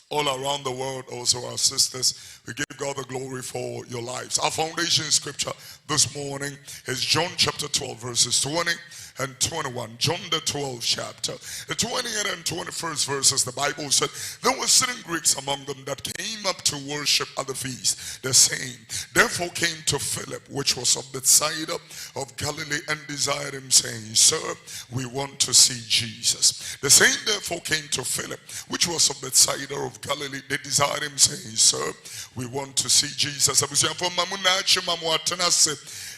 all around the world, also our sisters. We give God the glory for your lives. Our foundation scripture this morning is John chapter 12, verses 20 and 21. John the 12th chapter. The 20th and 21st verses, the Bible said, there were certain Greeks among them that came up to worship at the feast. The same therefore came to Philip, which was of Bethsaida of Galilee, and desired him, saying, Sir, we want to see Jesus. The same therefore came to Philip, which was of Bethsaida of Galilee. They desired him, saying, Sir, we want to see Jesus.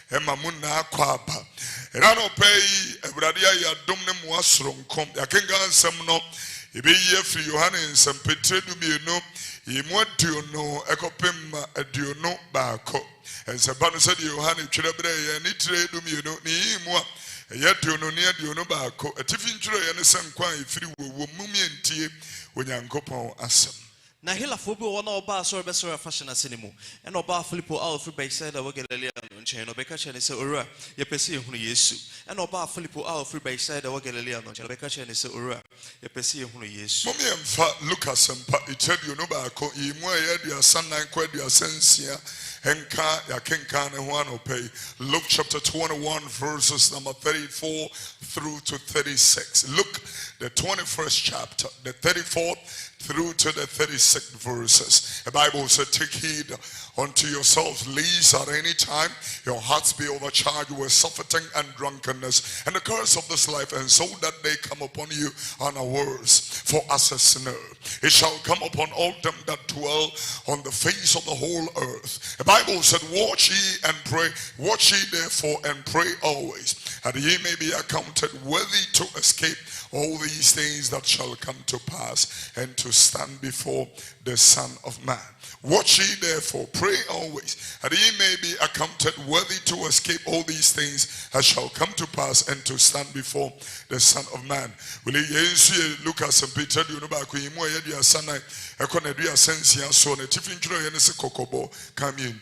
Emamuna kwaba erano pay ebradia ya domne muasronkom yakenga nsem no ebe ye fri Yohane Petre dumienu yimu aduono ekopem aduono baako enseba no said Yohane twrebre ye ni tre dumienu ni yimu ye aduono ni aduono baako atifi ntwre ye ne sankwan ifiri wo mumientie onyankopon asem. Na hila fobi wana oba so besora fashion asenimu and oba Philippo out for by side of Galilee and chain of Becca and say ora ye pesi hunu Yesu and oba Philippo out for by side of Galilee and Becca and say ora ye pesi hunu Yesu. Mommy and fat Lucas and Pat tell you no back ye mo ye dia son nine quadia sensia enka ya kenka ne ho anopay. Luke chapter 21 verses number 34 through to 36. Luke the 21st chapter, the 34th through to the 36th verses. The Bible said, take heed unto yourselves, lest at any time your hearts be overcharged with surfeiting and drunkenness, and the curse of this life, and so that they come upon you unawares. For as a snare it shall come upon all them that dwell on the face of the whole earth. The Bible said, watch ye and pray, watch ye therefore and pray always, that ye may be accounted worthy to escape all these things that shall come to pass, and to stand before the Son of Man. Watch ye therefore, pray always, that ye may be accounted worthy to escape all these things that shall come to pass, and to stand before the Son of Man. Will ye Lucas and Peter do no back you more yedia sanai econedia sensia so na tifin tro ye ne se kokobo kam ye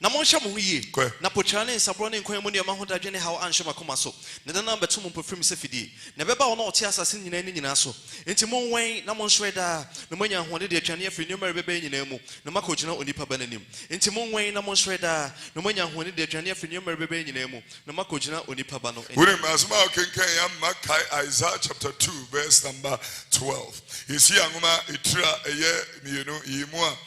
na monsha mo yi na pochane sabro ne nkwan mu ne ma hoda dwene hawo anhye makoma so ne dana beto mo pofrim se fidi na beba wo na ote asase nyina ni nyina so enti mo wen na mo nhweda na manya hode de atwane afri ne mare beba nyina mu na makogina onipa bananim enti mo wen na mo nhweda na manya hode de atwane afri ne mare beba nyina mu na makogina onipa ba no we asma kenkan ya Makai Isaiah chapter 2 verse number 12. You see angoma itra eye mienu yimu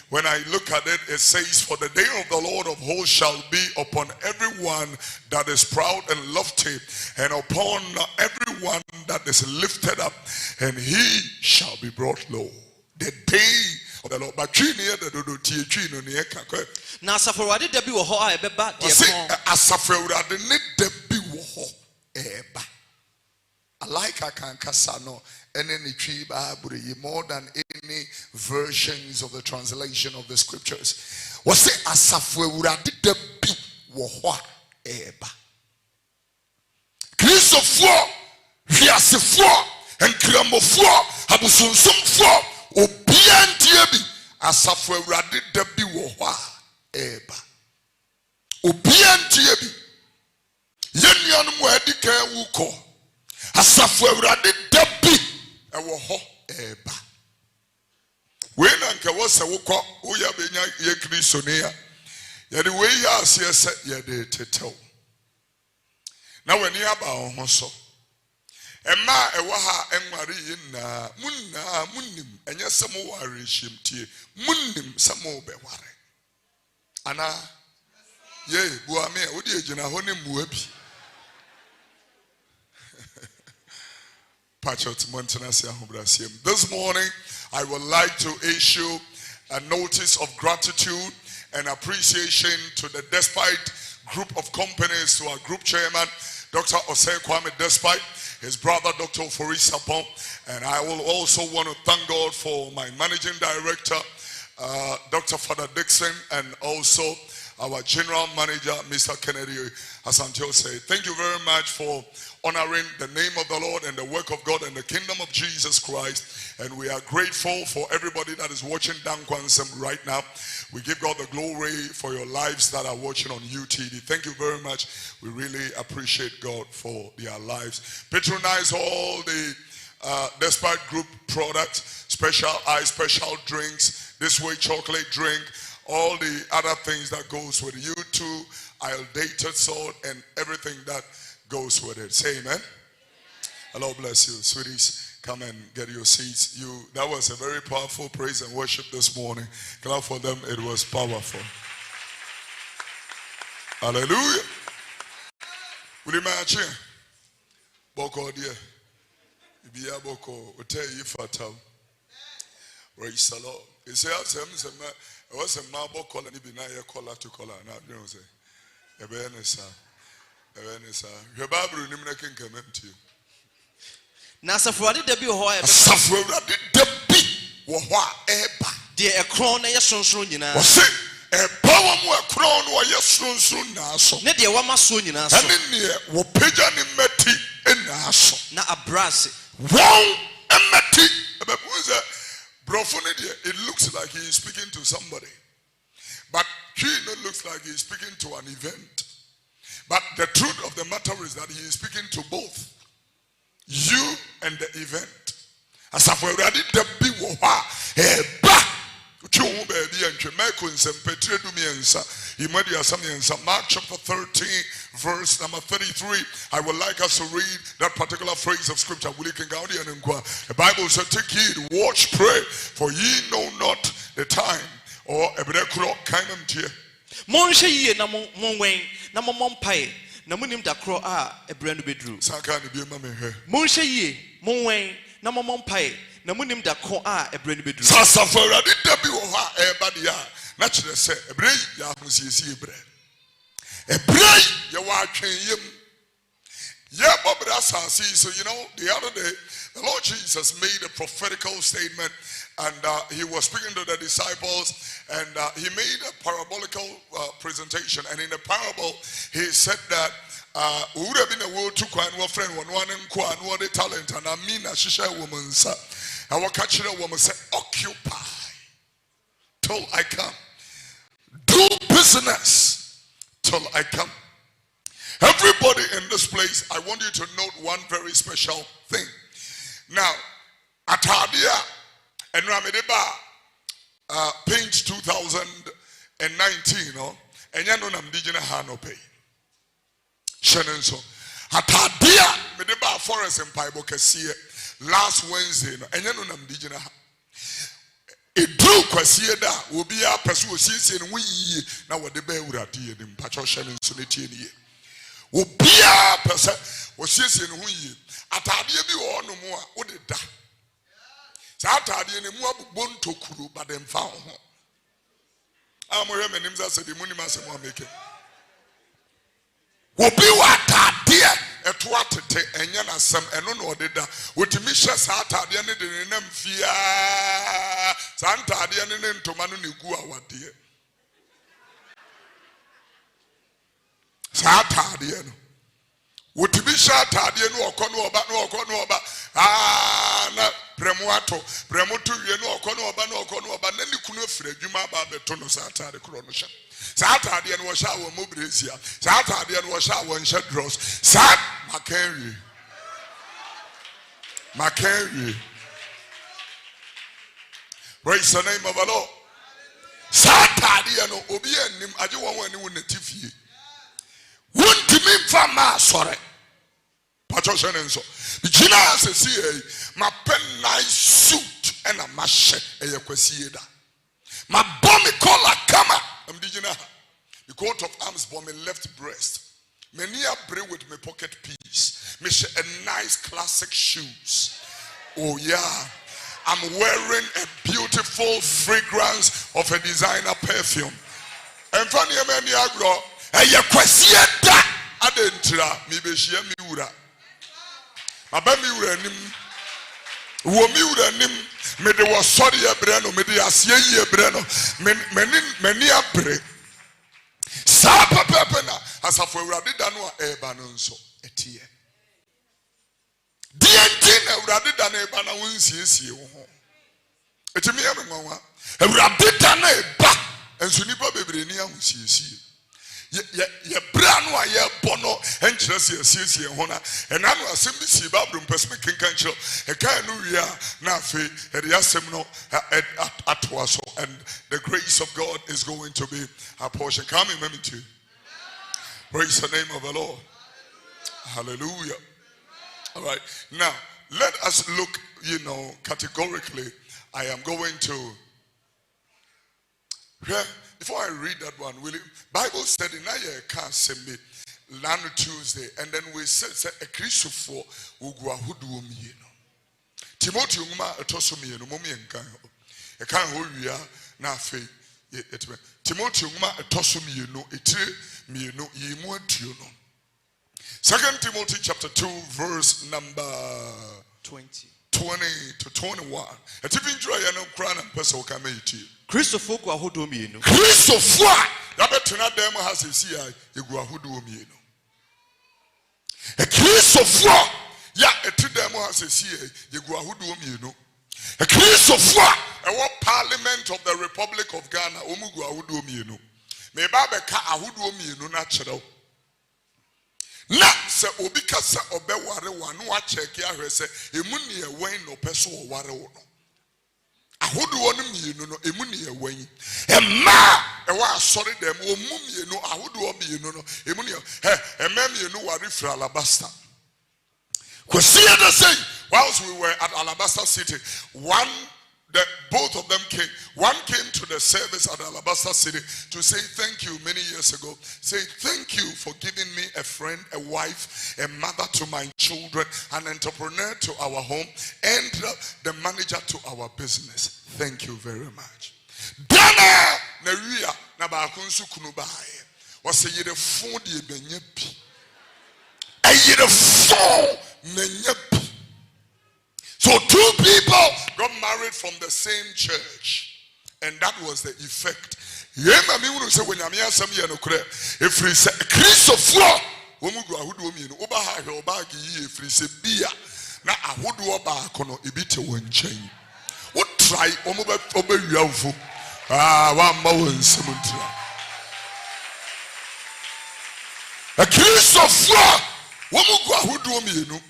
when I look at it, it says, for the day of the Lord of hosts shall be upon everyone that is proud and lofty, and upon everyone that is lifted up, and he shall be brought low. The day of the Lord. But now Safaradi debi wo ho a ebeba de Asafaradi ne debi wo ho eba. I like I can kasano. And any tree more than any versions of the translation of the scriptures. Was say asafwurade de bi wo ho eba. Christopher, Hiasefo, and Kramofo, Abusunsumfo, Obiantie bi asafwurade de bi wo ho eba. Obiantie bi yennuanu mo adika wuko. Asafwurade de bi ewo ho eba. We nanka wo se wo kɔ wo ya benya ye Kristo ne ya. Ye de we ya asie se ye de tetew. Na wani aba ho so. Emma ewo ha enware yi na munnim enye se mo ware hyemtie. Munnim se mo be ware. Ana ye bua me wo de agina ho ne mua bi. This morning, I would like to issue a notice of gratitude and appreciation to the Despite group of companies, to our group chairman, Dr. Osei Kwame Despite, his brother, Dr. Ofori Sapon, and I will also want to thank God for my managing director, Dr. Father Dixon, and also our general manager, Mr. Kennedy Asantio, say, thank you very much for honoring the name of the Lord and the work of God and the kingdom of Jesus Christ. And we are grateful for everybody that is watching Dan Kwansem right now. We give God the glory for your lives that are watching on UTD. Thank you very much. We really appreciate God for their lives. Patronize all the Despite Group products, special ice, special drinks, this way chocolate drink, all the other things that goes with you too, I'll dated salt and everything that goes with it. Say amen. Hello, bless you, sweeties. Come and get your seats. That was a very powerful praise and worship this morning. Clap for them. It was powerful. Hallelujah. Will you imagine? Boko dear. Biya boko. Ute yifatam. Praise the Lord. He says, I was a marble collar, and be na collar to collar. Now, you know, say, Ebenesa. Your Bible, you can come to you. Nasafradi debi ohoa ebe. Safradi debi ohoa eba. Die ekron na yesonson nyina. Wose ebawa mu ekron no yesonson na so. Ne die wama so nyina so. Ene ne wo pagya ne meti ena so. Na abrase. Won emeti ebebuze brofo ne die, it looks like he is speaking to somebody. But he looks like he is speaking to an event. But the truth of the matter is that he is speaking to both you and the event. As if we already debi woha eba uchu baby and chemeko nsem petre du miensa imadi asam yensa. Mark chapter 13 verse number 33. I would like us to read that particular phrase of scripture. The Bible says, take heed, watch, pray, for ye know not the time or ebrekro kaimem tie. Monshe ye na monwen na mompai na munim da kro a ebre no bedru. Saka ne biema me hwe. Monshe ye monwen na mompai na munim da kro a ebre no bedru. Sasa Awurade da bi wo ha eba dia na kire se ebre ya ahosiesi ebre. Ebre ye wa atwen yem. Ye bobra sasi. So you know, the other day the Lord Jesus made a prophetical statement, and he was speaking to the disciples, and he made a parabolical presentation. And in the parable, he said that who would have been a world to quite one friend, one and quite one talent, and I mean, a shisha woman, sir. I will catch a woman say, occupy till I come. Do business till I come. Everybody in this place, I want you to note one very special thing. Now, Atadia and Ramedeba, page 2019, no? And you know, I'm digging a hand no pay. Shannon so. Atadia, Medeba Forest and Bible Cassia last Wednesday, no? And you know, I'm digging a hand. It drew Quasieda will be our pursuit and we now what the bear would have did in Patrol Shannon Sunity. Will be our person was seeing who ye. Atadia be on no more, what did that? Saturday and more bone to crew, but then found home. I'm a remember said the Munimas and one making. Will be what dear at what and yana some and no did that. With the Misha Saturday and the name Fia Santa and to Manunigua, what dear Saturday. Would be shot at the no corner about na premuato premutu ye no corner about no then you couldn't fret you ma ba betono sata the chronosha sata the no sha wo mobresia sata the no sha wo nsha dross sat Macari praise the name of the Lord. Sata the no obi anim aje won wani wo natifie won't me from my sorry. Patrician and so. Gina says, my pen nice suit and a mache a yakwasieda. My bomb collar kama. I'm digina. The coat of arms bomb my left breast. Many a bring with my pocket piece. Me a nice classic shoes. Oh yeah. I'm wearing a beautiful fragrance of a designer perfume. And funny many agro. Yakwasieda adentra mi beshia mi wura aba mi wura nim wo mi wura nim me de wo sori ebre no me de asie yi ebre no meni abre Sa papa na asafo Awurade da no a eba no nso etie. DNT na Awurade da na eba na wonsiesie wo ho. Etimi ya menwa. Awurade da na eba enso nipa bebre ni ahosiesie. Ye bra no a ye bono enkyere se asiesie ho na ena no asem bi si Bible mpesme kenkan kyerɛ e kan no wi a na afi e de asem no atwa so, and the grace of God is going to be our portion. Come in me too. Praise the name of the Lord. Hallelujah. All right, now let us look, categorically. I am going to before I read that one, Bible said in Aya can't send me land Tuesday, and then we said a Christian for Ugwa Hudu Timothy Uma a Tosumi and Mummy and Kan. A can hold you now fe Timothy Uma a Tosumi, me no ye more to you know. 2 Timothy chapter 2, verse number 20 to 21. A tipping joy and crown and person can make it. Christopher Guahudomino. Christopher, that better not them has a CI, you Guahudomino. A Christopher, ya a two demo has a CI, you Guahudomino. A Christopher, a what parliament of the Republic of Ghana, Omuguahudomino. May Babeka Ahudomino natural. Na se obi kasa obeware wanu a check ya hwese emu ne ewan no peso ware wo no ahodo no mienu no emu ne ewan emma e wa asori dem omu mienu ahodo mienu no emu ne emma mienu ware fra Alabaster. Kwesi ya say whilst we were at Alabaster City, both of them came. One came to the service at Alabaster City to say thank you many years ago. Say thank you for giving me a friend, a wife, a mother to my children, an entrepreneur to our home, and the manager to our business. Thank you very much. Dana Naria Nabakunsu Kunubai was a year of 40 benyepi. A year of 4 menyepi. So 2 people got married from the same church, and that was the effect. Yema mi wunu se wenyame asem ye no kure efri se Christopher womugu ahodo mi no oba ha hwe oba gi yi efri se bia na ahodo oba kono ebite wonchen wo try oba wiawfo wa ma wonsem ntra a Christopher womugu ahodo mi no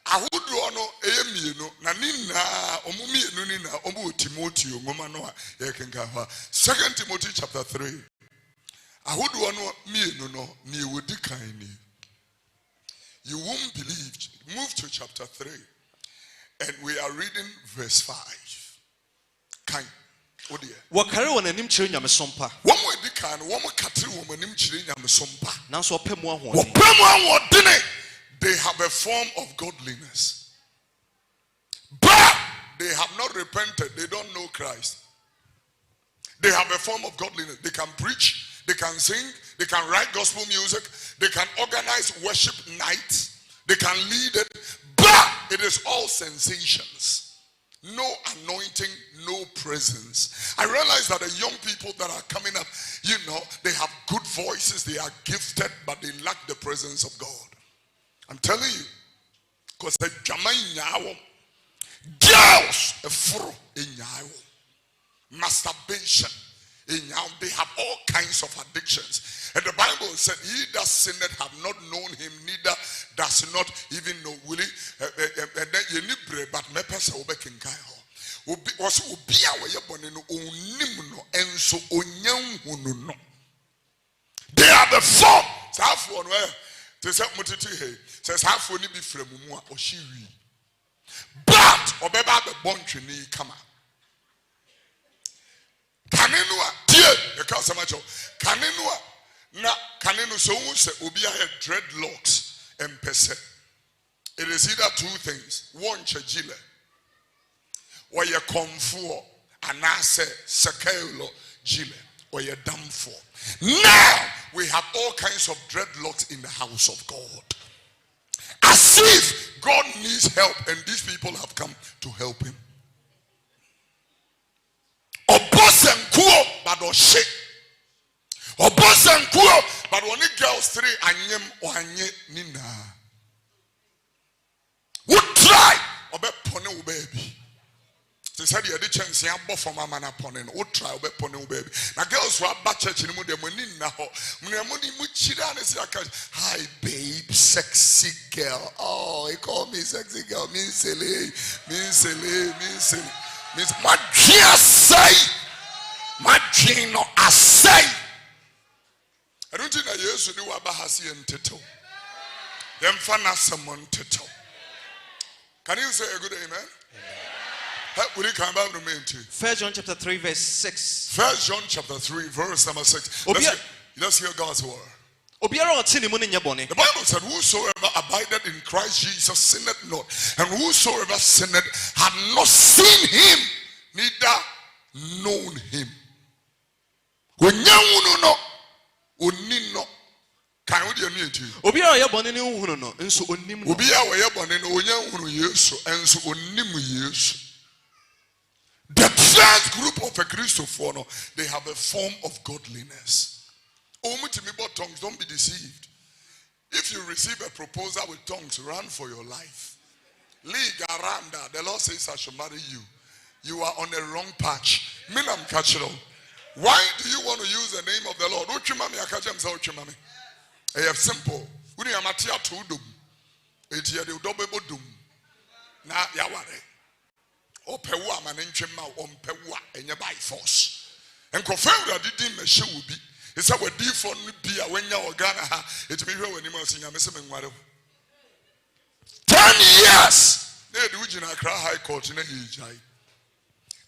ahodo no eyemienu na nina omumienu nina omu Timothy ngoma no a yekenka ho 2 Timothy chapter 3 ahodo no mienu no ne wodi kan ni. You won't believe. Move to chapter 3 and we are reading verse 5. Kan odi wakare won anim kire nyamesompa won wodi kan won katere won anim kire nyamesompa nanso opemu ahode opemu ahode. They have a form of godliness, but they have not repented. They don't know Christ. They have a form of godliness. They can preach, they can sing, they can write gospel music, they can organize worship nights, they can lead it, but it is all sensations. No anointing, no presence. I realize that the young people that are coming up, they have good voices, they are gifted, but they lack the presence of God. I'm telling you, because the girls a fro in masturbation in they have all kinds of addictions, and the Bible said, "He that sinneth have not known him, neither does not even know." Will he? And then you need bread, but me person will be king kai ho. Also, be away born no onim no enso onyam hunu no. They are the form. Half one where. Says half only be from Mumua or Shiri. But Obeba the Bonchini Kama. Kanenua, dear, the Casamacho. Kanenua, na Kanenu so say Ubia had dreadlocks and pese. It is either 2 things. One chajile, or you come for and I say Sakelo Jile, or you dumb for. Now we have all kinds of dreadlocks in the house of God. As if God needs help and these people have come to help him. Or boss and cool, but only girls 3 anyem or anye nina. Would try or be pony baby. They said you had the chance to have for my man upon and would try or be pony baby. Now girls who are bad church in the money now. Money muchiran is like hi babe, sexy girl. Oh, he called me sexy girl. Means silly. Means my dear say. My dream no I say. I don't think I used to do what Bahasi and Tito. Them fana someone Tito. Can you say a good amen? Will you come back to me too? 1 John chapter 3 verse 6. 1 John chapter 3 verse number 6. Let's hear God's word. The Bible said, whosoever abideth in Christ Jesus sinneth not, and whosoever sinneth had not seen him, neither known him. When you know, onino kan wo de anu enti obi a ye bone ne hunu no enso onnim no obi a wo ye bone no onya hunu Yesu enso onnim Yesu. The first group of a Christopher, no, they have a form of godliness. Tongues, don't be deceived. If you receive a proposal with tongues, run for your life. Ligaranda, the Lord says I shall marry you. You are on the wrong patch. Minam kachiro. Why do you want to use the name of the Lord? Uchimami akajam sa uchimami. I have simple. Uni amatia tudum. Etia de udobebo dum. Na yaware. Opewa manenchema ompewa enye by force. And confirm didn't meshe will be. It's our default be a when you Ghana ha. It may be when you must sing a message. 10 years. They do in Accra High Court in a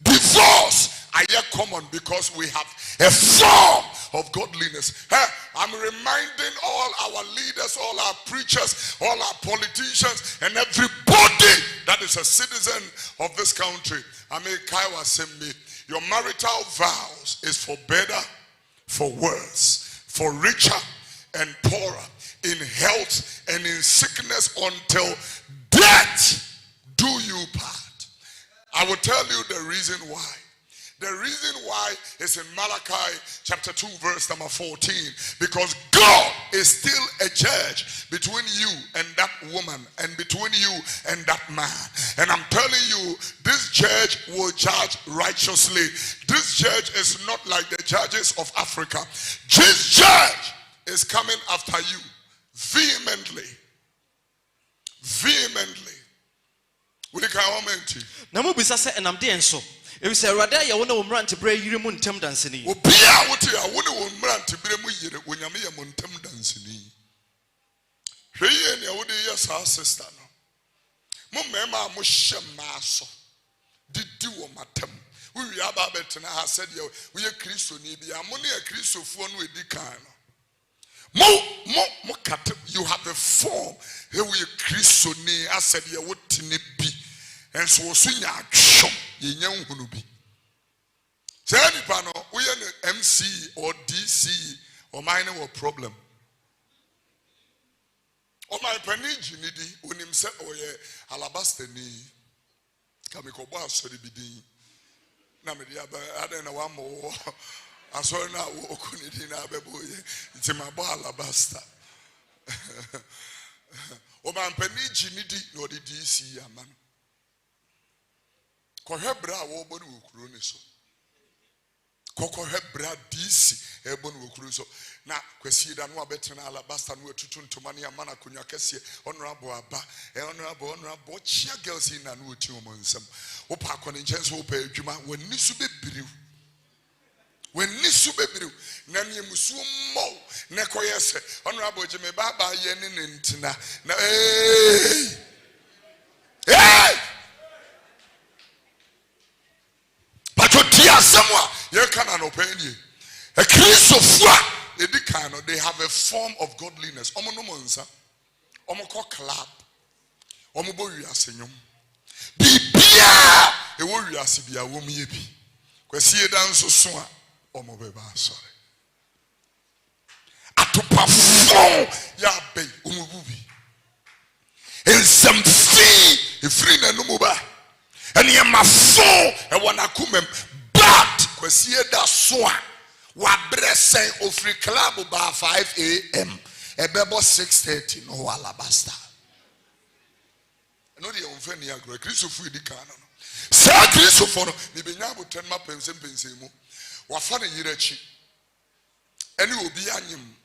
divorce are yet common because we have a form of godliness. I'm reminding all our leaders, all our preachers, all our politicians, and everybody that is a citizen of this country. Kaiwa Assembly, your marital vows is for better, for worse, for richer and poorer, in health and in sickness until death do you part. I will tell you the reason why. The reason why is in Malachi chapter 2 verse number 14. Because God is still a judge between you and that woman and between you and that man. And I'm telling you, this judge will judge righteously. This judge is not like the judges of Africa. This judge is coming after you vehemently. Vehemently. Will you come on to? Namu bisa se enam de enso. Ebi se Awurade ya wona wo mrante bre yire mu ntem danseni. Obi a wote ya wona wo mrante bre mu yire onyame ya mu ntem danseni. Hweye ne wode ya sa sister no. Mo mema mo hyema so. Didi wo matam. We wi aba betena ha said ye we ye Kristo ni bia mo ne ya Kristofo no edi kan no. Mo kat you have a form. He we Kristo ni ased ye wote ne bi. And so sunya chom ye nyan hunu bi. Say nipa no we an MC or DC or minor or problem. O my paniji nidi unim se oye alabaster ni kamiko bo asori bidin. Na me dia ba ada na wa mo asori na wo okunidi na bebo ye. Nti ma bo alabaster. O my paniji nidi no the DC aman. Kohebra wo bonu okuro ni so. Kokohebra DC e bonu okuro so. Na kwesi da no abetena alabasta no atutu ntoma ne amana konwa kese honorable aba honorable chia girls in na no oti o monsam. Wo pa akone nchen so wo pa adwuma wani su bebiriw. Wani su bebiriw na niemusu mo ne koyese honorable jeme baba ye ne ntina na a Christopher, they have a form of godliness. Omonomonsa, omoko clap, omobo yasenyum. Bibia, e wo yasibia wo myebi. Kwesi edan so so a omobeba sorry. Atopa fon ya be omobubi. En samfi e free na numuba. And ye ma fon e wana kumem. But kwesi eda so a Wabresen ofri club by 5 a.m. Ebebo 6:30 no alabasta. No the unfeni agro Christopher di kana no. Sa Christopher no ni benya boten ma pensem mu. Wafa ne yirechi. Eni obi anyim.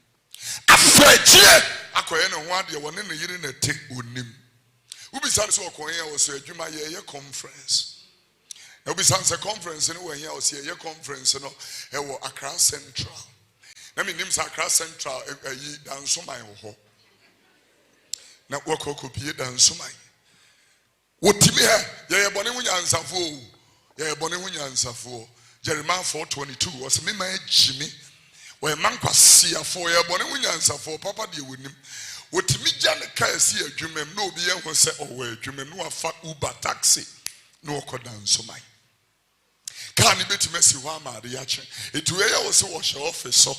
Afreje akoye ne ho ade woni ne yire na te onim. Ubi san so okoye wo so adwuma ye conference. Ubi san se conference no we here wo se ye conference no e wo Accra Central. Na me nim sa Accra Central yi dansoman wo ho. Na wo kokopie dansoman. Wotimi he ye bone hunyansafo o. Ye bone hunyansafo. Jeremiah 4:22 was me man jimi. We man kwasiafo ye bone hunyansafo papa de wonim. Wotimi gya ne ka asi adwumam na obi ye ho se owo adwumam no afa Uber taxi no okoda nsoman ka ni betime si ho amade ya che etu ye wo se wo hye office so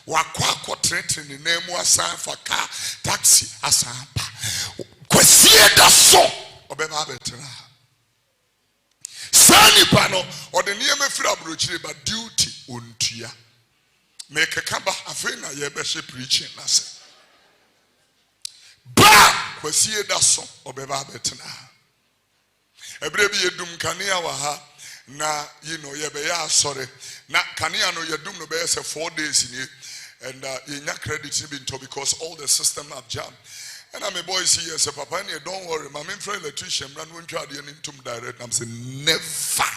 wakwa akotrete ne namu asan fa ka taxi asan pa kwasie da so obeba betra sani pa no ode ne yema fira brochire ba duty ontua make kaba afi na ye be she preaching na se ba kwasie da so obeba betna ebre bi yedum kanea wa ha na ye be ya sorry na kanea no yedum no be say 4 days ni and you credit because all the system have jammed and I'm a boy see say papa and don't worry my main friend electrician run won twa de into direct I'm saying never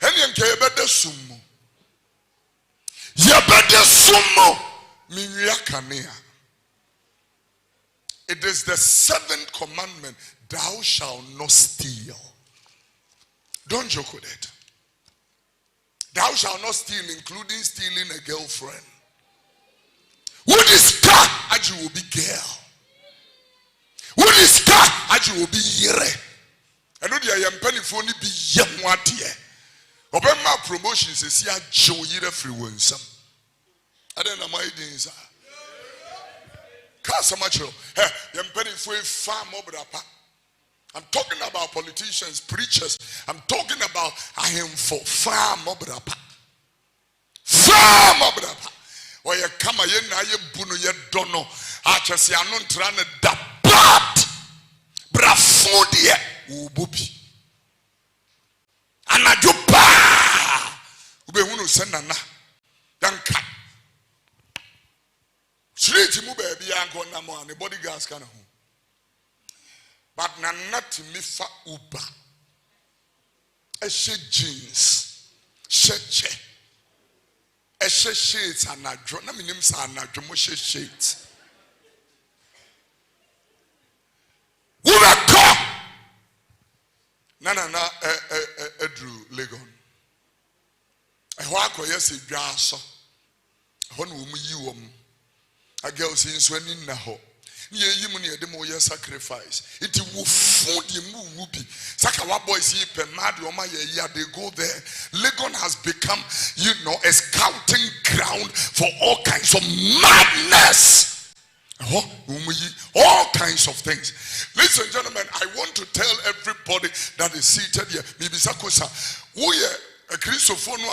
any nke ye be de summo ye be de summo minua kanea. It is the 7th commandment. Thou shalt not steal. Don't joke with it. Thou shalt not steal, including stealing a girlfriend. What is car? As you will be girl. What is car? As you will be yere. I know the young penny for only be young one year. Open my promotions is here Joe yere free one some. I don't know my ideas. I'm talking about politicians, preachers. I'm talking about him for farm obrapa. Farm obrapa. Where you come in na ye bunu ye dono. Achasi anon trane da bat. Brafodie ububi. Anajupa. Ube hunu senana. Danka. Street mu baby anko na mo and bodyguards kana ho. But na not me fa Uber. E she jeans. She. E she shades anadwo. Na minim sa anadwo mo she shades. Urako. Na Edru Legon. E ho akoye se dwa so. Ho na wo mu yi wo mu. A girl since when in Naho. Ye yimuni edemo ye sacrifice. It will food the movie. Sakawa boys ye per mad yoma ye they go there. Legon has become, a scouting ground for all kinds of madness. All kinds of things. Ladies and gentlemen, I want to tell everybody that is seated here. Bibisakosa, a Christopher no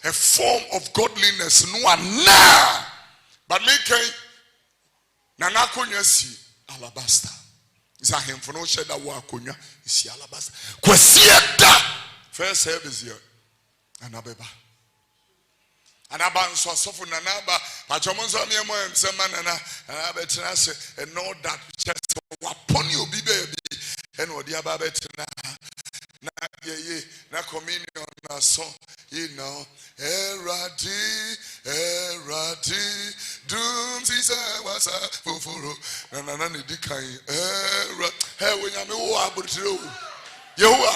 a form of godliness no na. But make Nana Konya si alabaster. Is a him for no shed that war Konya is alabaster. Kwasieta first service here. Anabeba. Anaban so suffer nanaba. Pachomonso mi emo semanana. Anabetina and know that just upon you be baby. And what the ababetina. Na ye na communion na so Eradi dum sisa wasa fufuru na ni dikai hey when you me wo abotire Yehowa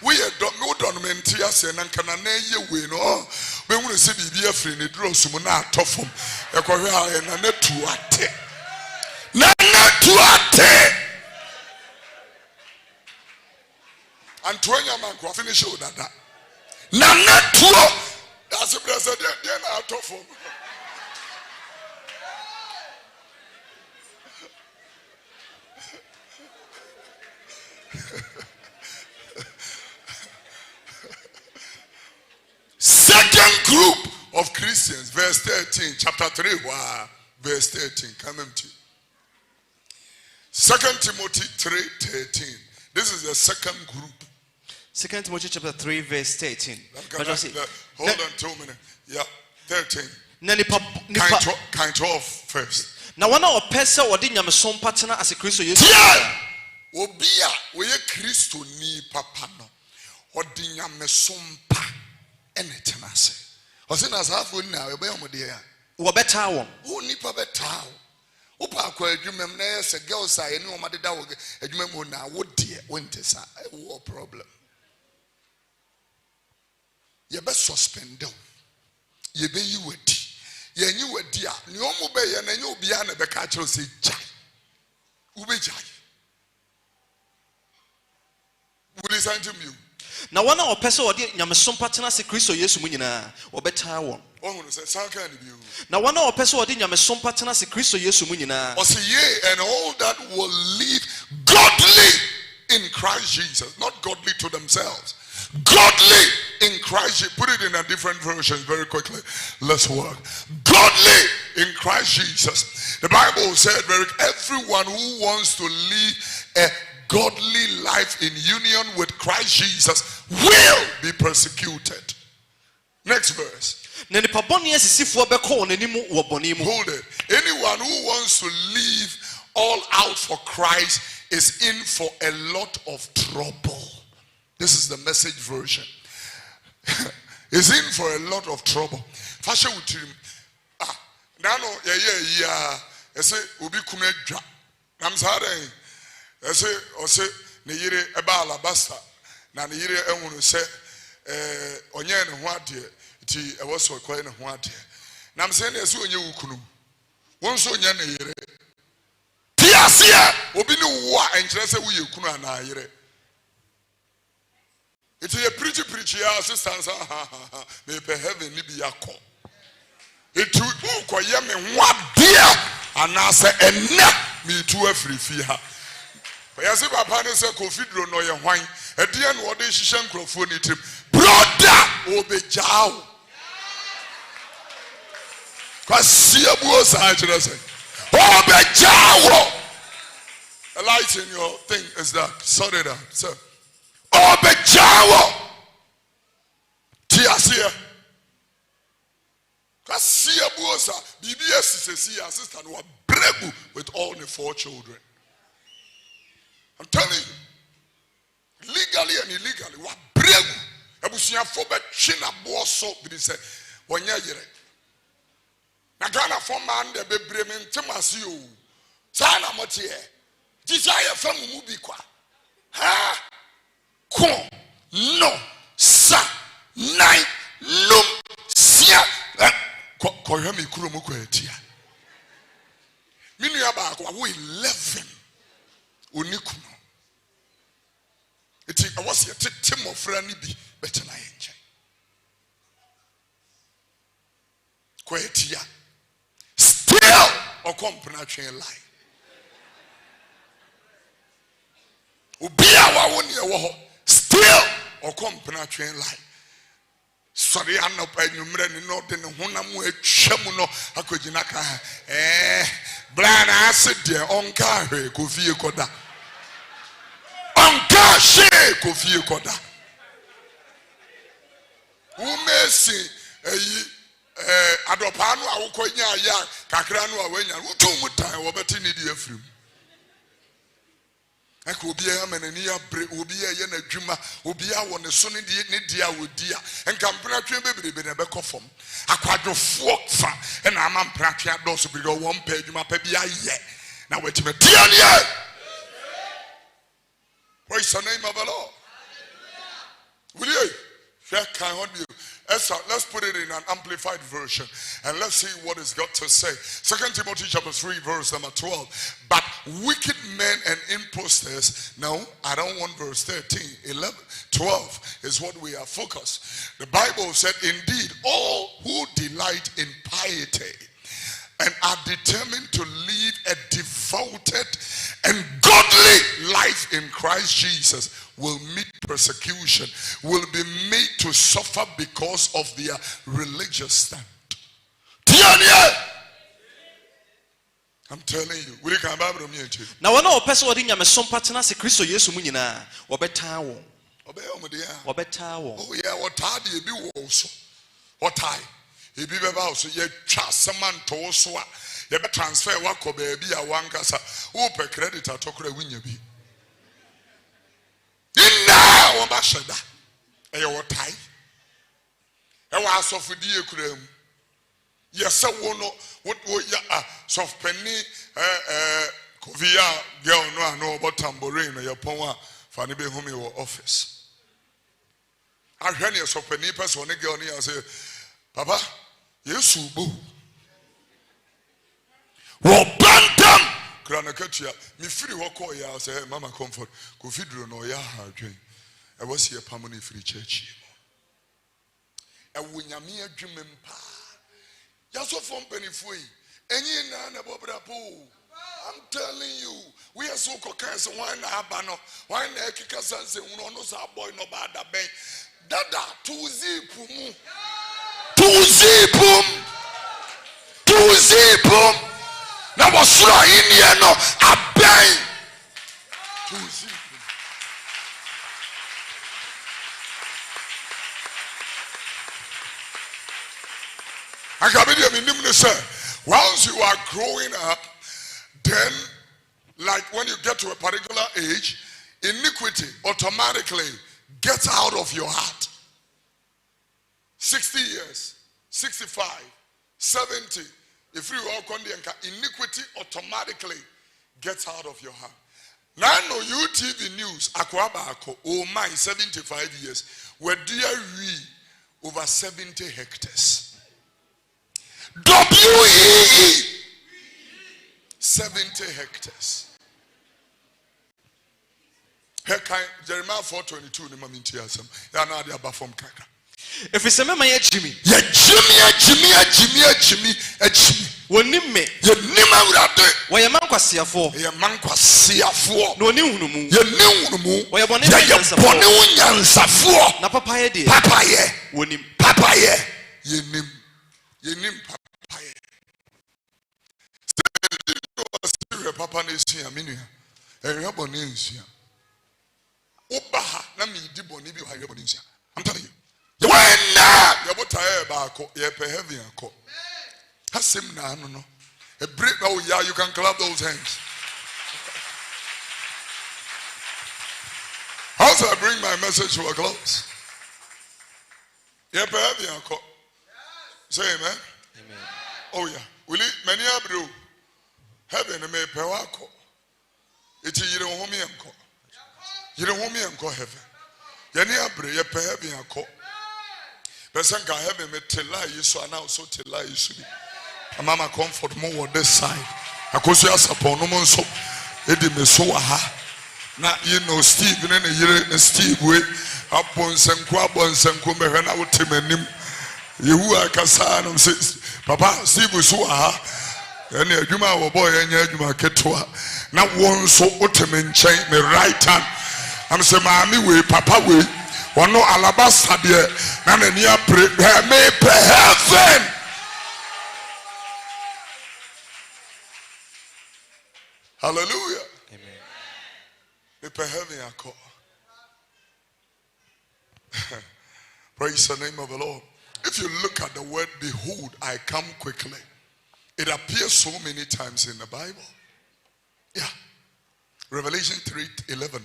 we don't menti ase na nka na ye we no be hunu se bibia free ne duro sum na atofom ekohwe ha na tu ate na tu ate Antonia man ko finish o dada na tuo that's the president then out of him say Christians, verse 13, chapter 3, wow, verse 13, come empty. 2 Timothy 3:13. This is the second group. 2 Timothy chapter 3 verse 13. Hold on 2 minutes. Yeah, 13. Kind 12 first. Now one of pesa or the nyamesom partner as a Christo yes. Obia we Christo ni papa no. Or the nyamesom pa enetenase. Osin as half we na we be omodia. Wo beta won. Wo nipa beta wo. Opa kwa adwumam na yes girls a ene o madeda wo adwumam na wo de wontesa. Wo problem. Ye be suspend them. Ye be you wedi. Ye nyi wedi a ne omo be ye na nye obia na be ka kire say jai. Ube jai. Would listen to me. Now one of person or the nyamesom partner se Christo Yesu mu nyina obeta won. Ohun say san kan ni bi. Now one of person or the nyamesom partner se Christo Yesu mu nyina. O say ye and all that will live godly in Christ Jesus, not godly to themselves. Godly in Christ. Put it in a different version very quickly. Let's work. Godly in Christ Jesus. The Bible said everyone who wants to live a godly life in union with Christ Jesus will be persecuted. Next verse. Hold it. Anyone who wants to live all out for Christ is in for a lot of trouble. This is the Message version. Is in for a lot of trouble. Fashion with him. Nano, yeah. I say, Ubi Kumedra. I'm sorry. I say, Neyere Eba Alabasta. Naneyere Emun say, Onyen Wadi, Ti, I was so quiet and Wadi. Nam saying, as you Ukunu. One so Yanere. Tiasia, Obinu Wa, and Jesse, we Ukuna and Ayere. It is a preacher, assistance. May be heaven, be a call. It will go yam and what dear, and I say, and not me to a free fee. But as if I partners a Kofi Oduro no your wine, at the end, what is she microphone it? Brother, obey Jow. Because see a boss, I just say, obey Jow. A light in your thing is that, sorry, that, sir. Obejawo Tiasia Kasia Buosa BBS is a assistant who are brave with all the 4 children. I'm telling you, legally and illegally, what brave. Ebusia fobe china boso bidise wonya yere. Na Ghana for man de bebre me ntemasi o. Sa na motie. Desire fam mu bi kwa. Ha! Kon, no, sa, nine, num, sia. Koyami kurumu kwetia. Minu yaba kwa 11. Unikuno. Iti awasi ya timo frani bi better na enje. Kwetia. Still okompna train line. Ubia wa woni e wo ho. Still or company train line. Sorry, I'm not paying you not in the Hunamu Chamuno Akojinaka. Bran acid dear on car Kofi Koda. On car she Kofi Koda. Who may say Adopano Awokoya ya Kakrano Awenya, who too much time over to need you free. Obia menenia bre obia ye na dwuma obia wo ne so ne dia wodia enkampra twen bebrebe na bekofom akwadwofo fa na ama mpratwe adoso bi go won pa dwuma pa bia ye na wetime dia ne. Praise the name of the Lord. Will you? Let's put it in an amplified version and let's see what it's got to say. 2 Timothy chapter 3 verse number 12. But wicked men and impostors, no, I don't want verse 13, 11, 12 is what we are focused. The Bible said, indeed, all who delight in piety and are determined to live a devoted and godly life in Christ Jesus will meet persecution, will be made to suffer because of their religious stand. I'm telling you, we can Bible me. Now when all person wadi nyame som patena se Kristo Yesu mu nyina, obetan wo. Obetan wo. Oh yeah, what tie dey bi wo so. What tie? E bi beba so ye twa semanto so a ye be transfer wa ko ba bi a wankasa. Wo pe credit atokora winya bi. Inna wo ba sheda. E what tie? E wa asofudi ekura mu. Yes, I want what ya soft penny Kofi girl no I know about tambourine or your power for any be home your office. I heard you soft penny person when girl near say, Papa, yes, boo. What bantam? Granakatia, me free walk or ya say, Mama comfort, Kofi Oduro no ya dream. I was here permanent free church. I win ya me a dream pa. Yaso from Penifui. Any nana bobrapo. I'm telling you, we are so cocaine. Why not abano? Why not kikasan se uno sa boy no bada bang? Dada tuzipum. Tuzipum. Now what's right in here no a bang. Tuzipum. I can be say, once you are growing up, then, like when you get to a particular age, iniquity automatically gets out of your heart. 60 years, 65, 70, if you walk on the anchor, iniquity automatically gets out of your heart. Now, I know UTV News, Akwabako, oh my, 75 years, where dear we over 70 hectares. WEE 70 hectares. Jeremiah 4:22 ni maminti asem. Ya na ade aba from kaka. If it's a mema ye Jimmy. Ye Jimmy. Woni me. Ye nim Awurade. Wo ye mankwasiafo. Ye mankwasiafo. No ni hunumu. Ye ni hunumu. Wo ye bone nyansafo. Na papa ye de. Papa ye. Wonim. Papa ye. Ye nim. Ye nim papa. Papa nesia minua ehwe boni nsia obaha na me di boni bi hwe boni nsia. I'm telling you, when you botae ba ko ye pe heaven ko hasem na anu no a break. Oh yeah, you can clap those hands. How do I bring my message to a close? Ye pe heaven ko say amen. Amen. Oh yeah, will it many abro heaven may pewako. It is you don't home and call. You don't home and call heaven. Yani abre ye pe heaven ako. Person can heaven me tell you so and also tell you should be. Mama comfort more on this side. Akosu asapon no mo so edi me so aha. Na you know Steve na yire Steve we abonsenko mehwe na wotemanim. Yehu akasa no say Papa Steve so aha. And a Juma boy and Yajuma Ketua. Now one so ultimate chain me right hand. I'm saying, Mammy, we, Papa, we, one no alabaster there. Now, near pray, may pray heaven. Hallelujah. Amen. May pray heaven, I call. Praise the name of the Lord. If you look at the word, behold, I come quickly. It appears so many times in the Bible. Yeah. Revelation 3:11.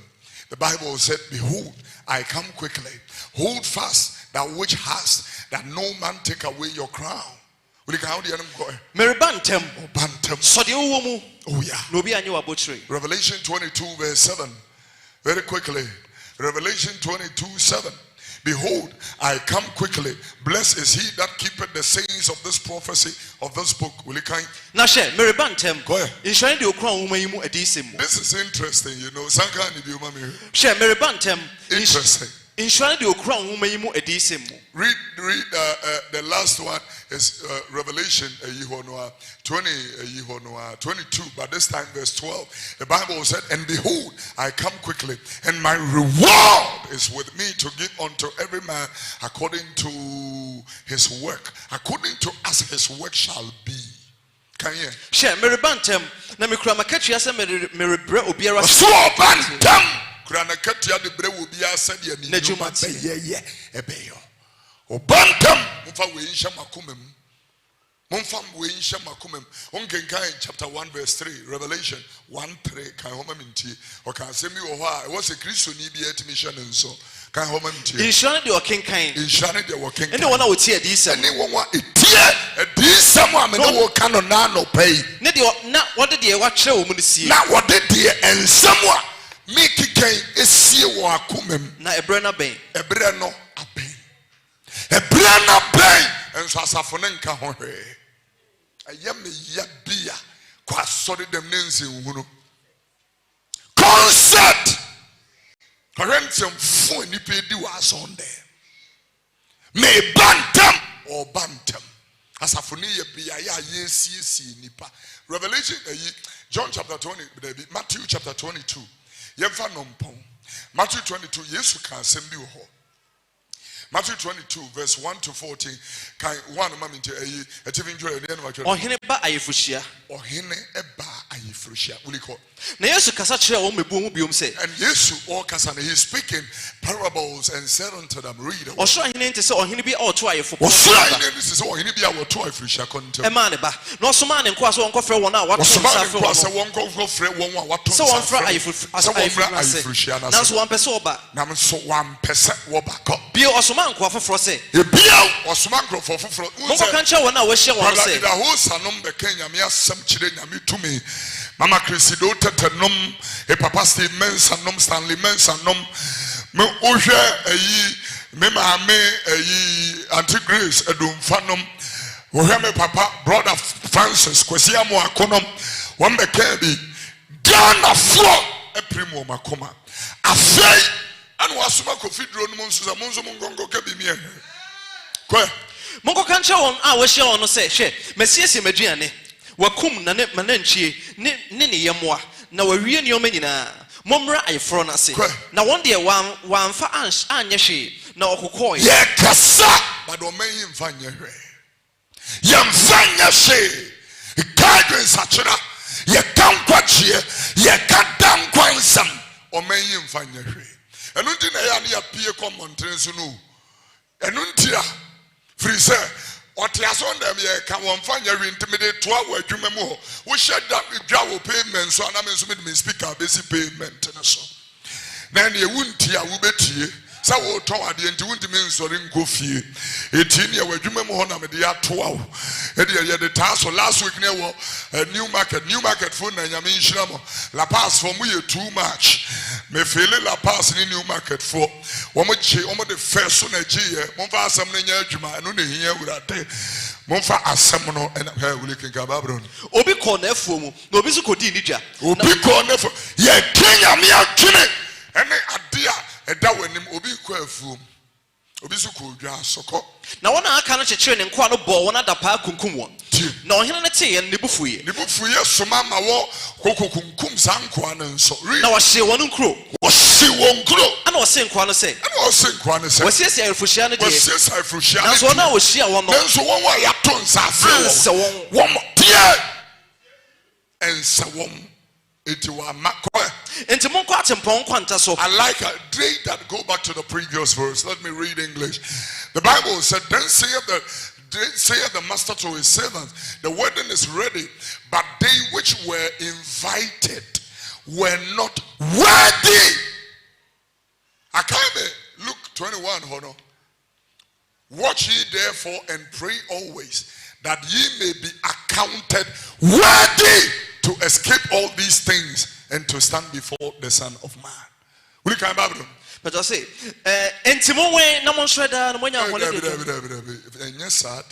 The Bible said, behold, I come quickly. Hold fast that which has, that no man take away your crown. Will you count the enemy go? Mary Bantam. Oh, Bantam. So the woman. Oh, yeah. No be a new abotry. Revelation 22:7. Very quickly. Revelation 22:7. Behold, I come quickly. Blessed is he that keepeth the sayings of this prophecy of this book. Will you kind? Now share Mary Bantam. Go ahead. This is interesting, you know. Share Mary Bantam. Interesting. In Shana de Okran, whom you a decent. Read the last one is Revelation 22, but this time verse 12. The Bible said, and behold, I come quickly, and my reward is with me to give unto every man according to his work, according to as his work shall be. Can you? Share Meribantem, Namikra Makachi, as a Meribre Obiara. So bantam. Granakatia the bre will be said ye ebeyo. O bantam mufa weisha makumem. Mumfam weisha makumem. Onkenka in chapter 1 verse 3, Revelation 1:3 kan homa minti. O kan semi o ho a was a Christo ni bi mission nso. Kan homa minti. Inshane de okenkan. Inshane de okenkan. Ene wona wotie adisem. Ene wonwa etie adisem a me no wo kan na no pay. Ne de na wode de wa kire wo mu ne sie. Na wode de ensem a Miki ken esie wo akomam na ebre na ben ebre no aben ebre na ben enso asafo ne nka ho hwe ayame ya bia kwa sori dem ne nsenhunu concept currency fo ni pe di wa sonde me bantam or bantam asafo ne ye bia ya yesiesie nipa. Revelation John chapter 20 Matthew chapter 22 Yemfa nompon. Matthew 22, Yesu ka asem bi wo ho. Matthew 22 verse 1 to 14. Kan one mama nti ayi etivin dwere ne no atwa. Ohene ba ayefuhia. Ohene eba ayefuhia. Uliko. Na Yesu kasa kire wo mebu hu biom say. And Yesu all kasa na he speaking parables and said unto them, read. Osho ohene nti se ohene bi oto ayefo. Osho ohene nti se ohene bi awoto ayefuhia kontem. E ma ne ba. Na osoma ne nko aso wonko frɛ won a wato nsa frɛ won. Se wonko frɛ won a wato nsa. Se won frɛ ayefuhia. Na so wan pese oba. Na so wan pese wo ba ko. Bi osoma nko afoforo se. E bia osoma nko afoforo. Monko kan kye won a we hye won se. Da ho sanom be kan nyame asem kire nyame tumi. Mama Chrisido tetenom e papa Steve mensanom Stanley mensanom me ohwe ayi me maame ayi Auntie Grace edumfanom ohwe me papa brother Francis Kwesi amo akonom won be kan bi Ghana flo e primo makoma afei anu asoma Kofi Oduro no nso za monzo mongongo ka bi mi kwe monko kan kye won a we hye won no se hwe mesiesie maduane wakum na ne mananchie ne yemoa na wawie ne yoma nyina momra ayefro na se na won de wanfa anye hwe na okokoi ye kasa but o man yimfa anye hwe yemfa anye hwe kadwen sachira ye kankwache ye kadam kwansam o man yimfa anye hwe enu ndi na ya ne ya pie komonten so no enu ntia free say Otiason dem ye ka won fanya wi intimidate to awu adwuma mu ho wo sheda dwa wo payment so ana me so me speaker besi payment na so na ne wunti a wo betie sa wo ton ade nti wunti me nsori nkofie eti ne wo adwuma mu ho na me de ato awu e de ye de taso last week ne wo new market phone na nyame nhira mo la pass for mu ye too much me feel la pass ni new market for wo mo che wo mo de first so na giye mo fa asem na nya adwuma no na hia Awurade mo fa asem no na ha wuli kinka babro obi ko na afuo mu na obi so kodi ni dwa obi ko na afuo ye Kenya me atwene ene ade a eda wanim obi ko afuo obi so ko dwa soko na wona aka no kyekere ne nko ano bo wona da pa kunkum won na ohene ne te ye ne bufuye soma ma wo kokokunkum sanko ano nso na wa hye won nkro ana o se nko ano se wasiesia ayefuhia ne de na so na o hia won no nso won wa ya to nsafe won tie ensa won eti wa makwa enti monko atempon kwanta so. I like a day that go back to the previous verse. Let me read English. The Bible said, then saith the master to his servants, the wedding is ready, but they which were invited were not worthy. Akabe, Luke 21, hold on. Watch ye therefore and pray always, that ye may be accounted worthy to escape all these things and to stand before the Son of Man. Will you come back? But I say, Entimon way, no one shredder, no one and yes, sir,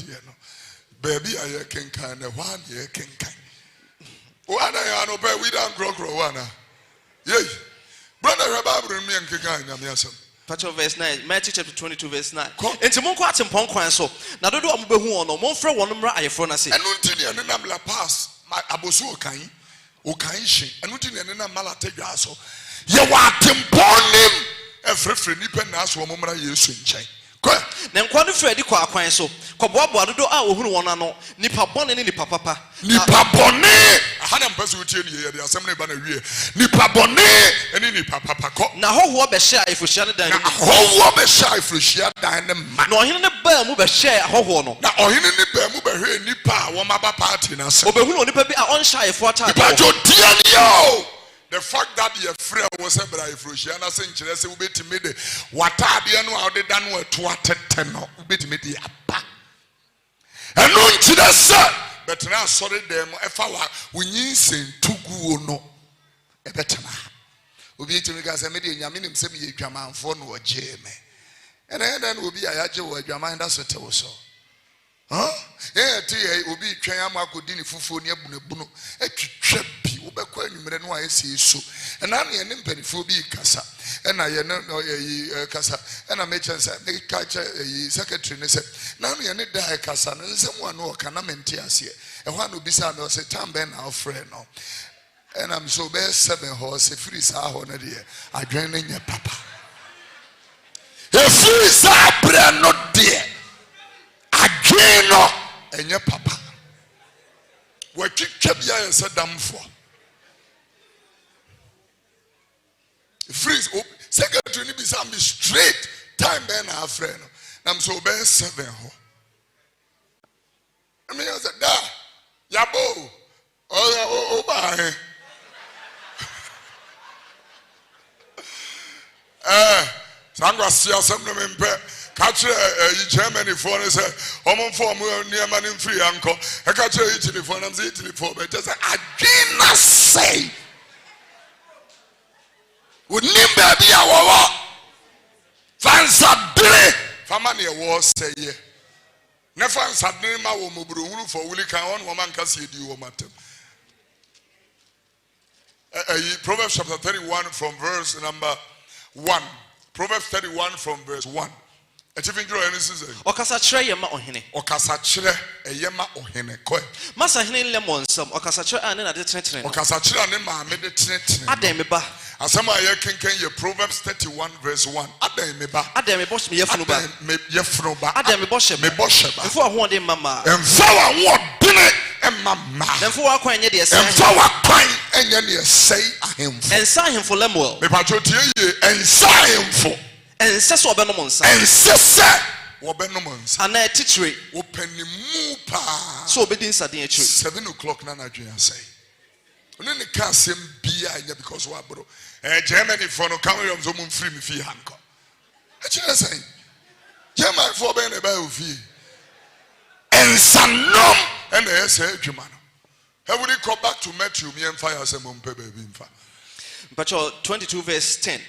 baby, I can kind of 1 year can kind. One I know, but we don't grow one. Yea, brother Reba, me and Kikan, I'm yes. Verse 9, Matthew chapter 22, verse 9. Entimon quite in Pon so. Now do Abu no more for one number I phone us. And Untinia and Namla pass my Abusu Kain. Okaishi and uti na malate gaso ye wa temponim efrefre nipa na so momra Yesu nchen ko na nkwa no fredi kwa akwan so kɔboaboa dodo a ohunu wɔn ano nipa bɔne ne nipa papa nipa bɔne ahana mpɛsɛ wotie ne yɛ de asɛm ne ba na wie nipa bɔne ɛne nipa papa kɔ na hɔhoɔ bɛhyɛ afohyia ne dan na hɔhoɔ bɛhyɛ afohyia dan ne ma na ɔhene ne baa mu bɛhyɛ ahɔhoɔ no na ɔhene ne baa mu bɛhwɛ nipa a wɔn aba party na sɛ obɛhunu onipa bi a ɔnhyɛ ayefoɔ atade nipa jo tie ne yo the fact that your friend was a bra afohyia na sɛ nkyerɛ sɛ wobɛtumi de watadeɛ no a wɔde da no ɛto atete no wobɛtumi de aba ɛno nkyerɛ sɛ bɛtena asɔre dɛm ɛfa wa wonyin sentuguo no ɛbɛtena obi etimi ka sɛ me de nyame nim sɛ me yɛ dwamanfo no ɔgye me ɛna obi a yagye wɔ adwaman da so tew so ti obi twɛn ama akɔdi ne fufuo ne abunabuno atwitwa bi wobɛkɔ anwummerɛ no a ɛsɛ so ɛna ne yɛne mpanimfoɔ bi kasa ɛna yɛne kasa ɛna mekyɛn sɛ meka kyɛ secretary ne sɛ na ne yɛne da kasa no nsɛm a no ɔka na mente aseɛ ɛhɔ a no obisa me ɔsɛ tam bɛn na ɔfrɛ no ɛna me sɛ wobɛyɛ 7 hɔ sɛ firi saa hɔ no deɛ adwene no nyɛ papa ɛfiri saa berɛ no deɛ adwene no ɛnyɛ papa wɔatwitwa bia yɛ sɛ damfoɔ freeze secretary ni bisa me straight time bɛn na afrɛ no na me sɛ wobɛyɛ 7 hɔ I mean, I said, da yabo oba sangwa sia asɛm no mempɛ ka kyerɛ Germany for ne sɛ ɔmo mfo ɔmo nneɛma no mfiri ankɔ ɛka kyerɛ Italy for nam sɛ Italy for bɛkyɛ sɛ adwena sɛe wonim baabi a wɔwɔ fansadere fama ne ɛwɔ sɛeɛ ne fansadere ma wɔ mɔburohuru fɔ wuli kan ɔne wɔma nka sɛ ɛdi wɔ matam Proverbs chapter 31 from verse number 1. Proverbs 31 from verse 1. Okasa kyerɛ yɛ ma ɔhene. Okasa kyerɛ ɛyɛ ma ɔhene. Kɔ. Masa hene lɛ mɔ nsɛm. Okasa kyerɛ a ne na de tenetene. Okasa kyerɛ ne maame de tenetene. Adan me ba. Asɛm a yɛ kenken yɛ Proverbs 31 verse 1. Adan me ba. Adan me bɔ me yɛfunu ba. Adan me yɛfunu ba. Adan me bɔ hyɛ ba. Me bɔ hyɛ ba. Mfo ahoɔden mama. Mfo ahoɔden mama. Mfo wakwan nyɛ deɛ sɛ. Mfo wakwan nyɛ deɛ sɛ ahemfo. Ensa ahemfo Lemuel. Me patro tie yɛ ensa ahemfo. Ense sɛ ɔbɛnom nsa. Ense sɛ wɔbɛnom nsa. Ana titire. Wɔpanimu paa. So obedi nsaden akyire. 7 o'clock na adwene asɛe. One ne ka asɛm bia anya because wabro. Germany for no come yom so mun free me fi hanko. Akyire sɛn. Germany for bɛn na ba ofi. Ensanom ɛna ɛsɛ adwuma no. Have we come back to Matthew me emfa ya asɛm mpɛ baabi mfa. Mpacho 22 verse 10.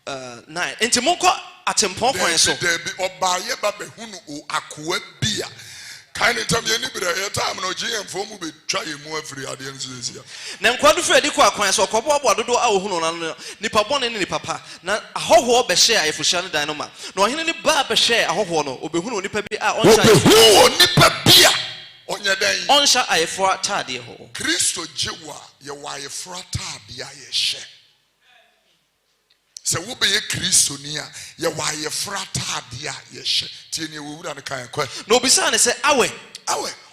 9. Enti monko atempɔn kwan so. Debi ɔbaaye ba behunu o akoa bia. Kind of time yɛni bere yɛ time no GM for mu betwa yɛ mu afiri adeɛ nsesia. Na nkwadu fɛ di kɔ akwan so kɔbɔ dodo a ohunu no nipa bɔne ne nipa pa. Na ahɔhoɔ bɛhyɛ ayefohyia no dan no ma. Na ɔhene ne ba bɛhyɛ ahɔhoɔ no obehunu nipa bi a ɔnhyɛ. Obehunu nipa bia ɔnyɛ dɛn. Ɔnhyɛ ayefoɔ ataadeɛ hɔ. Kristo gyewa yɛ wɔ ayefoɔ ataadeɛ a yɛhyɛ. Sɛ wobɛyɛ kristoni a yɛ wɔ ayefoɔ ataadeɛ a yɛhyɛ. Tie ne wura ne kan kɔ. Na obisa ne sɛ awe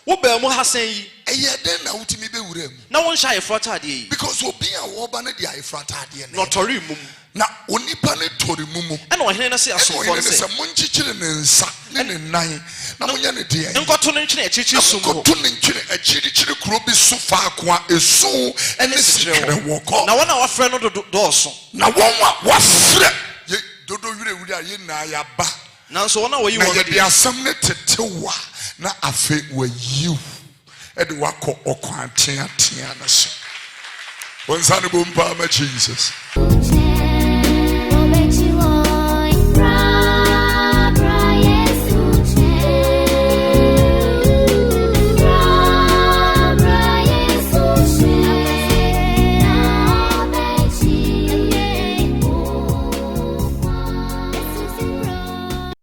wobaa mu ha sɛn yi. Ɛyɛ den na wotumi bɛwura mu. Na wɔnhyɛ ayefoɔ ataadeɛ yi. Because obi a wɔba ne de ayefoɔ ataadeɛ no. Na ɔtɔre mu. Na onipa ne tori mu mu. Ɛna ɔhene no sɛ asomfoɔ no sɛ. Ɛna monkyikyiri ne nsa ne ne nan na monyɛ ne deɛ. Nkɔto ne nkyene akyirikyiri sum hɔ. Nkɔto ne nkyene akyirikyiri kuro bi so faako a esu ɛne sikere wɔ kɔ. Na wɔn a wɔafrɛ no dɔɔso. Na wɔn a wɔafrɛ yɛ dodo wurewure a yɛ na yaba. Nanso wɔn a wɔyi wɔn na yɛde asɛm ne tetewa na afei wɔyiw ɛde wakɔ ɔkwan teatea no so. Wɔnsa ne bɔ mpa ama Jesus.